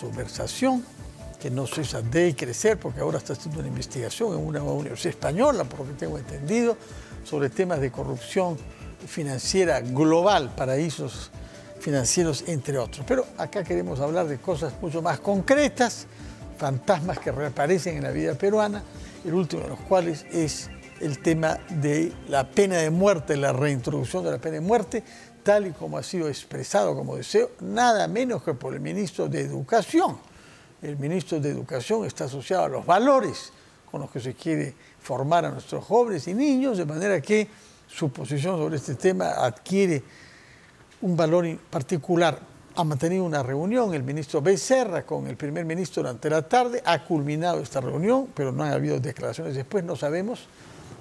tergiversación que no cesa de crecer, porque ahora está haciendo una investigación en una universidad española, por lo que tengo entendido, sobre temas de corrupción financiera global, paraísos financieros, entre otros. Pero acá queremos hablar de cosas mucho más concretas, fantasmas que reaparecen en la vida peruana, el último de los cuales es el tema de la pena de muerte, la reintroducción de la pena de muerte, tal y como ha sido expresado como deseo, nada menos que por el ministro de Educación. El ministro de Educación está asociado a los valores con los que se quiere formar a nuestros jóvenes y niños, de manera que su posición sobre este tema adquiere un valor particular. Ha mantenido una reunión el ministro Becerra con el primer ministro durante la tarde, ha culminado esta reunión, pero no han habido declaraciones después, no sabemos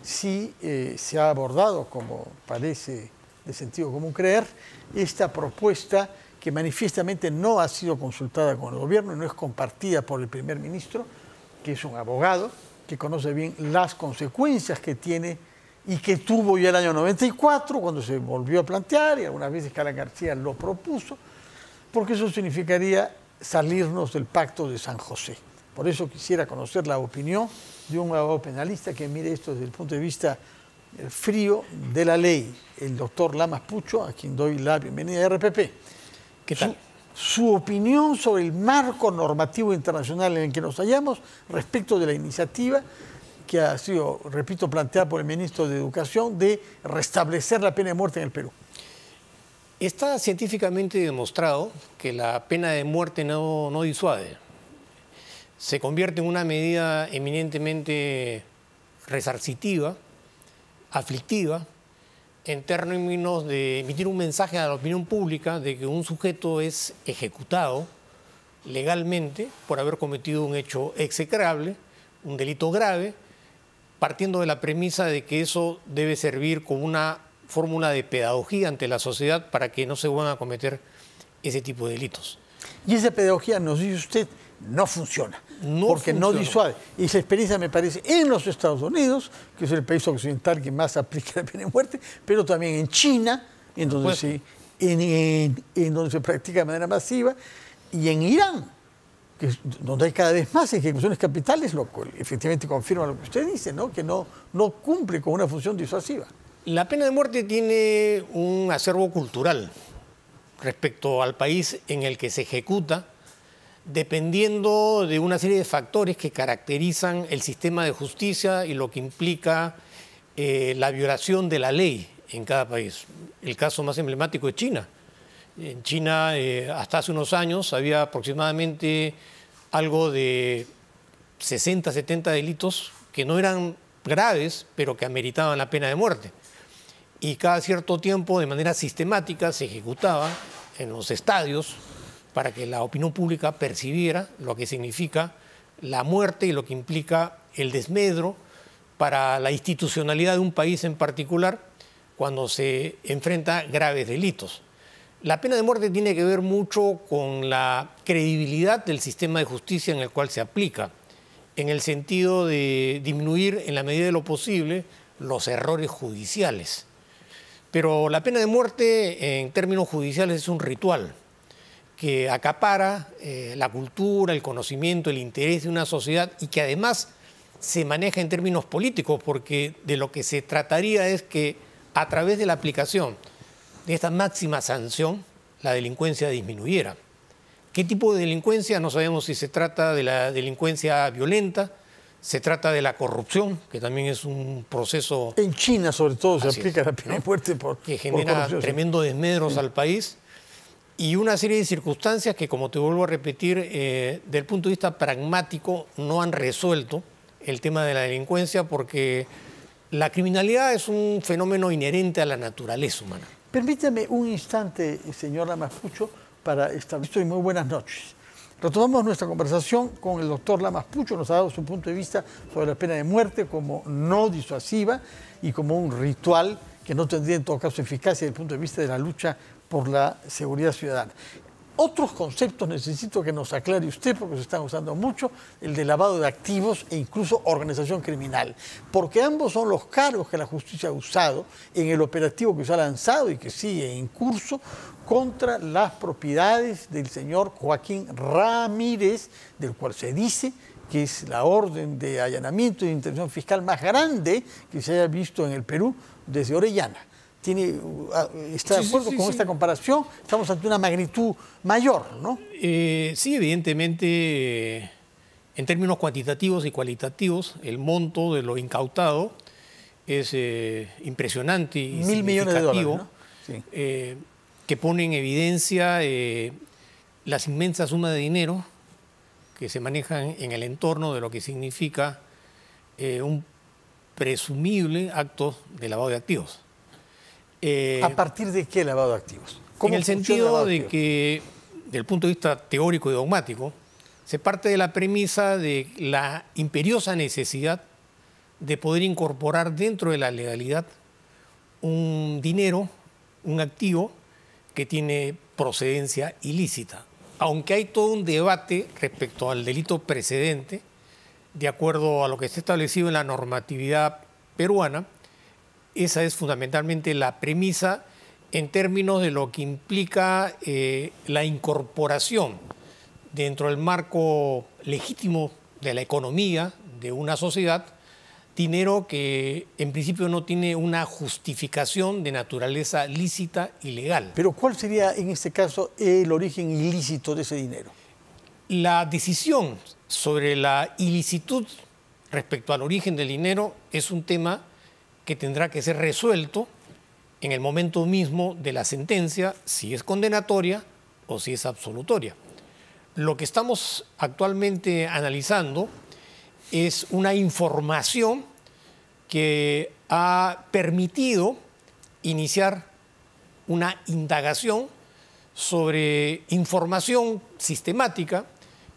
si se ha abordado, como parece de sentido común creer, esta propuesta que manifiestamente no ha sido consultada con el gobierno y no es compartida por el primer ministro, que es un abogado, que conoce bien las consecuencias que tiene y que tuvo ya el año 94, cuando se volvió a plantear, y algunas veces Alan García lo propuso, porque eso significaría salirnos del Pacto de San José. Por eso quisiera conocer la opinión de un abogado penalista que mire esto desde el punto de vista frío de la ley, el doctor Lamas Pucho, a quien doy la bienvenida a RPP. ¿Qué tal? Su opinión sobre el marco normativo internacional en el que nos hallamos respecto de la iniciativa que ha sido, repito, planteada por el ministro de Educación de restablecer la pena de muerte en el Perú. Está científicamente demostrado que la pena de muerte no disuade. Se convierte en una medida eminentemente resarcitiva, aflictiva, en términos de emitir un mensaje a la opinión pública de que un sujeto es ejecutado legalmente por haber cometido un hecho execrable, un delito grave, partiendo de la premisa de que eso debe servir como una fórmula de pedagogía ante la sociedad para que no se vuelvan a cometer ese tipo de delitos. Y esa pedagogía, nos dice usted, no funciona, porque no disuade. Y esa experiencia me parece en los Estados Unidos, que es el país occidental que más aplica la pena de muerte, pero también en China, en donde, en donde se practica de manera masiva, y en Irán, que es donde hay cada vez más ejecuciones capitales, lo cual efectivamente confirma lo que usted dice, ¿no? Que no cumple con una función disuasiva. La pena de muerte tiene un acervo cultural respecto al país en el que se ejecuta, dependiendo de una serie de factores que caracterizan el sistema de justicia y lo que implica la violación de la ley en cada país. El caso más emblemático es China. En China, hasta hace unos años, había aproximadamente algo de 60, 70 delitos que no eran graves, pero que ameritaban la pena de muerte. Y cada cierto tiempo, de manera sistemática, se ejecutaba en los estadios para que la opinión pública percibiera lo que significa la muerte y lo que implica el desmedro para la institucionalidad de un país en particular cuando se enfrenta graves delitos. La pena de muerte tiene que ver mucho con la credibilidad del sistema de justicia en el cual se aplica, en el sentido de disminuir en la medida de lo posible los errores judiciales. Pero la pena de muerte en términos judiciales es un ritual que acapara la cultura, el conocimiento, el interés de una sociedad y que además se maneja en términos políticos, porque de lo que se trataría es que a través de la aplicación de esta máxima sanción la delincuencia disminuyera. ¿Qué tipo de delincuencia? No sabemos si se trata de la delincuencia violenta, se trata de la corrupción, que también es un proceso... En China, sobre todo, se aplica la pena de muerte que genera tremendos desmedros al país, y una serie de circunstancias que, como te vuelvo a repetir, desde el punto de vista pragmático no han resuelto el tema de la delincuencia, porque la criminalidad es un fenómeno inherente a la naturaleza humana. Permítame un instante, señor Lamas Pucho, para establecer muy buenas noches. Retomamos nuestra conversación con el doctor Lamas Pucho, nos ha dado su punto de vista sobre la pena de muerte como no disuasiva y como un ritual que no tendría en todo caso eficacia desde el punto de vista de la lucha por la seguridad ciudadana. otros conceptos necesito que nos aclare usted, porque se están usando mucho, el de lavado de activos e incluso organización criminal, porque ambos son los cargos que la justicia ha usado en el operativo que se ha lanzado y que sigue en curso contra las propiedades del señor Joaquín Ramírez, del cual se dice que es la orden de allanamiento y de intervención fiscal más grande que se haya visto en el Perú desde Orellana. ¿Está de acuerdo con esta comparación? Estamos ante una magnitud mayor, ¿no? Sí, evidentemente, en términos cuantitativos y cualitativos, el monto de lo incautado es impresionante y 1.000 millones de dólares, ¿no? Sí. Que pone en evidencia las inmensas sumas de dinero que se manejan en el entorno de lo que significa un presumible acto de lavado de activos. ¿A partir de qué lavado de activos? En el sentido de que, desde el punto de vista teórico y dogmático, se parte de la premisa de la imperiosa necesidad de poder incorporar dentro de la legalidad un dinero, un activo que tiene procedencia ilícita. Aunque hay todo un debate respecto al delito precedente, de acuerdo a lo que está establecido en la normatividad peruana, esa es fundamentalmente la premisa en términos de lo que implica la incorporación dentro del marco legítimo de la economía de una sociedad, dinero que en principio no tiene una justificación de naturaleza lícita y legal. Pero ¿cuál sería en este caso el origen ilícito de ese dinero? La decisión sobre la ilicitud respecto al origen del dinero es un tema que tendrá que ser resuelto en el momento mismo de la sentencia, si es condenatoria o si es absolutoria. Lo que estamos actualmente analizando es una información que ha permitido iniciar una indagación sobre información sistemática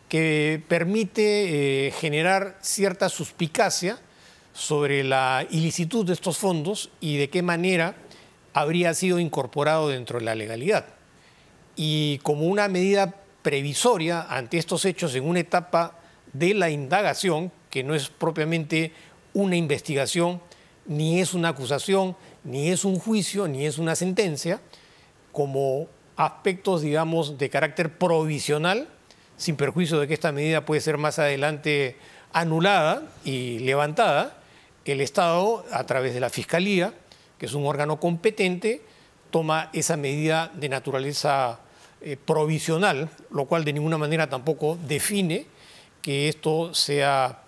que permite generar cierta suspicacia sobre la ilicitud de estos fondos y de qué manera habría sido incorporado dentro de la legalidad. Y como una medida previsoria ante estos hechos en una etapa de la indagación, que no es propiamente una investigación, ni es una acusación, ni es un juicio, ni es una sentencia, como aspectos, digamos, de carácter provisional, sin perjuicio de que esta medida puede ser más adelante anulada y levantada, el Estado, a través de la Fiscalía, que es un órgano competente, toma esa medida de naturaleza provisional, lo cual de ninguna manera tampoco define que esto sea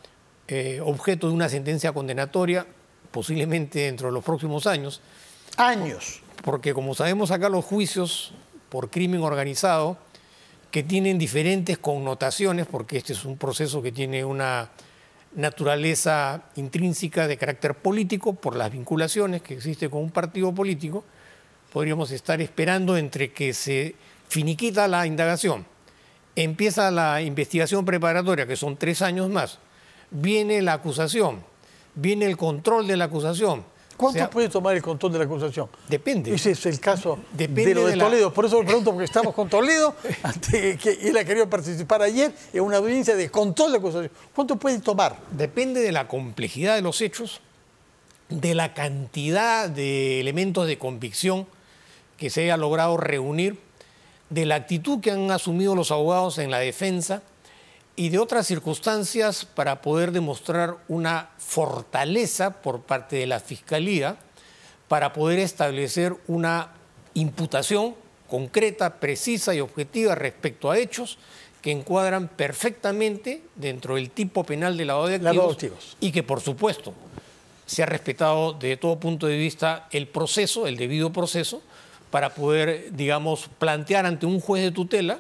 objeto de una sentencia condenatoria, posiblemente dentro de los próximos años. Años. Porque como sabemos acá los juicios por crimen organizado, que tienen diferentes connotaciones, porque este es un proceso que tiene una naturaleza intrínseca de carácter político por las vinculaciones que existe con un partido político, podríamos estar esperando entre que se finiquita la indagación, empieza la investigación preparatoria, que son 3 años más, viene la acusación, viene el control de la acusación. ¿Cuánto puede tomar el control de la acusación? Depende. Ese es el caso de lo de Toledo. Por eso lo pregunto, porque estamos con Toledo, que él ha querido participar ayer en una audiencia de control de acusación. ¿Cuánto puede tomar? Depende de la complejidad de los hechos, de la cantidad de elementos de convicción que se haya logrado reunir, de la actitud que han asumido los abogados en la defensa y de otras circunstancias para poder demostrar una fortaleza por parte de la Fiscalía para poder establecer una imputación concreta, precisa y objetiva respecto a hechos que encuadran perfectamente dentro del tipo penal de lavado de activos y que, por supuesto, se ha respetado desde todo punto de vista el proceso, el debido proceso, para poder, digamos, plantear ante un juez de tutela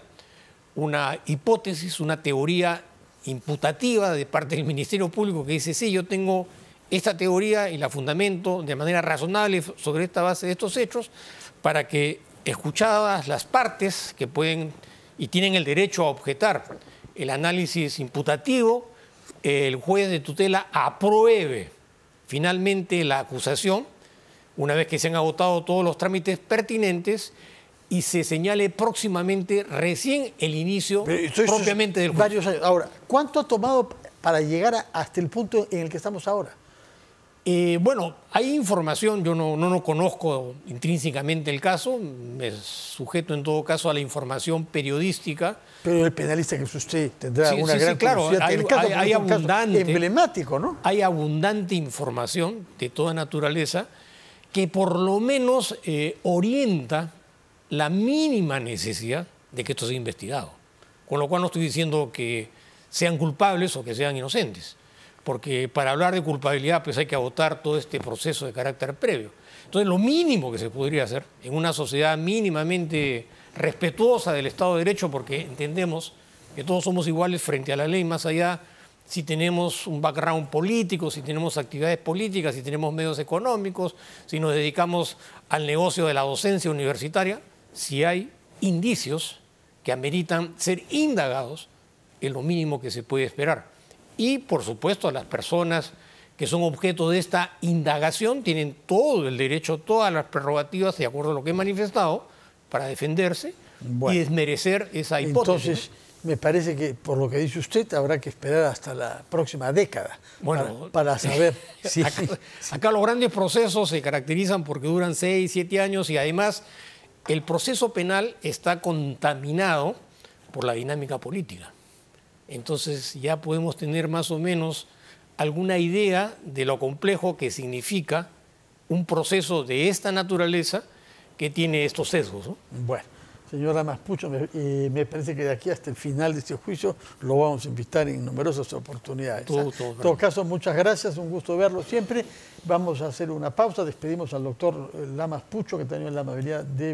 una hipótesis, una teoría imputativa de parte del Ministerio Público que dice, sí, yo tengo esta teoría y la fundamento de manera razonable sobre esta base de estos hechos para que, escuchadas las partes que pueden y tienen el derecho a objetar el análisis imputativo, el juez de tutela apruebe finalmente la acusación, una vez que se han agotado todos los trámites pertinentes, y se señale próximamente recién el inicio propiamente del juicio. Varios años. Ahora, ¿cuánto ha tomado para llegar hasta el punto en el que estamos ahora? Bueno, hay información, yo no conozco intrínsecamente el caso, me sujeto en todo caso a la información periodística. Pero el penalista que es usted tendrá una gran claro, curiosidad. hay abundante, emblemático, ¿no? Hay abundante información de toda naturaleza que por lo menos orienta la mínima necesidad de que esto sea investigado. Con lo cual no estoy diciendo que sean culpables o que sean inocentes, porque para hablar de culpabilidad pues hay que agotar todo este proceso de carácter previo. Entonces lo mínimo que se podría hacer en una sociedad mínimamente respetuosa del Estado de Derecho, porque entendemos que todos somos iguales frente a la ley, más allá si tenemos un background político, si tenemos actividades políticas, si tenemos medios económicos, si nos dedicamos al negocio de la docencia universitaria, si hay indicios que ameritan ser indagados, es lo mínimo que se puede esperar. Y, por supuesto, a las personas que son objeto de esta indagación tienen todo el derecho, todas las prerrogativas, de acuerdo a lo que he manifestado, para defenderse y desmerecer esa hipótesis. Entonces, me parece que, por lo que dice usted, habrá que esperar hasta la próxima década para saber si... Acá los grandes procesos se caracterizan porque duran 6, 7 años y además el proceso penal está contaminado por la dinámica política. Entonces ya podemos tener más o menos alguna idea de lo complejo que significa un proceso de esta naturaleza que tiene estos sesgos, ¿no? Bueno, señor Lamas Pucho, me parece que de aquí hasta el final de este juicio lo vamos a invitar en numerosas oportunidades. En todo caso, muchas gracias, un gusto verlo siempre. Vamos a hacer una pausa, despedimos al doctor Lamas Pucho, que ha tenido la amabilidad de